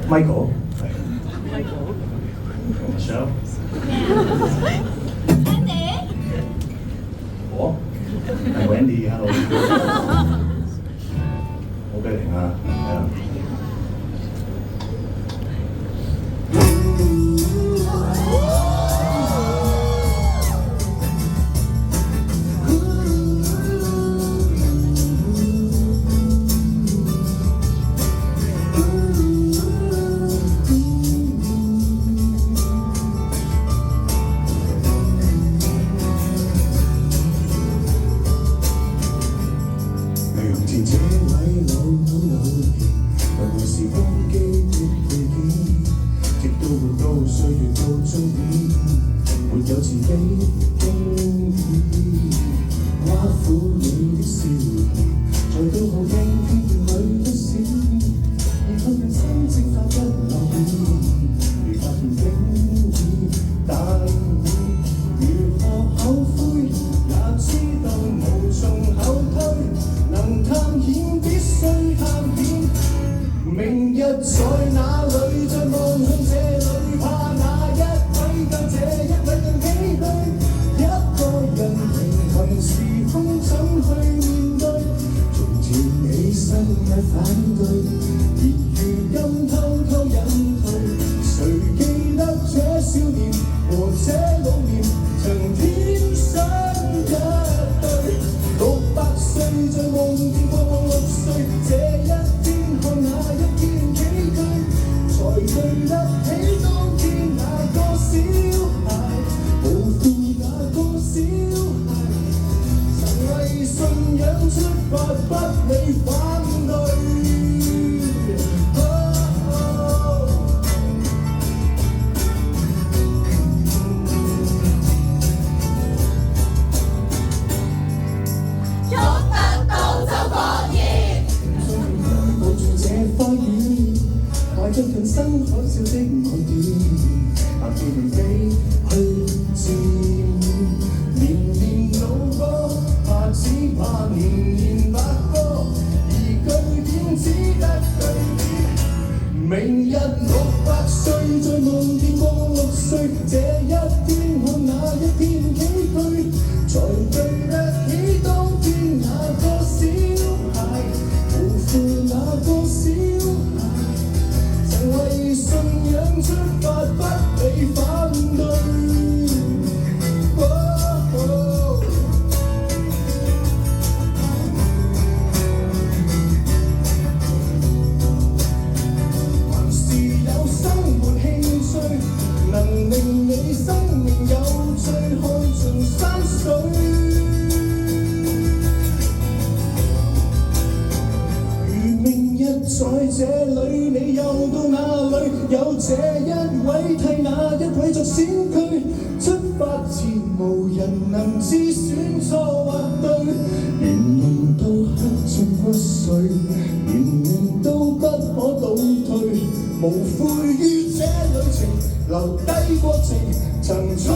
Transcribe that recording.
Michael 係 Michelle Andy 我係 Wendy，hello 好雞靈啊，係啊。前這位老年，為每時光機的配件，直到活到歲月到終點，沒有自己經驗，挖苦你的笑臉，在到後鏡片裏的閃，而靠近真正發一流面，如發現經驗，但如何後悔，也知道無從後退。能探險必須探險，明日在哪裏？在夢想這裏，怕哪一位跟這一位更唏噓？一個人平衡時空怎去面對？從前起身也反對，而如今偷偷隱退。誰記得這少年和這老年曾天生一對？600歲在夢見過我6歲，這一天看那一天幾句，才對得起當天那個小孩，無負那個小孩，曾為信仰出發，不理反對。將人生海嘯的愛點，但既然飛去漸遠，年年老歌，怕只怕年年白歌，而據點只得據點。明日600歲，在夢見過6歲，這一天看那一天幾句，才對得起當天那個小孩，無負那個小孩。為信仰出發，不理反對。還是有生活興趣，能令你生命有趣，看盡山水。在這裏，你又到哪裏？有這一位替那一位作選區，出發前無人能知選錯或對，年年都刻進骨髓，年年都不可倒退，無悔於這旅程，留低過程，曾衝。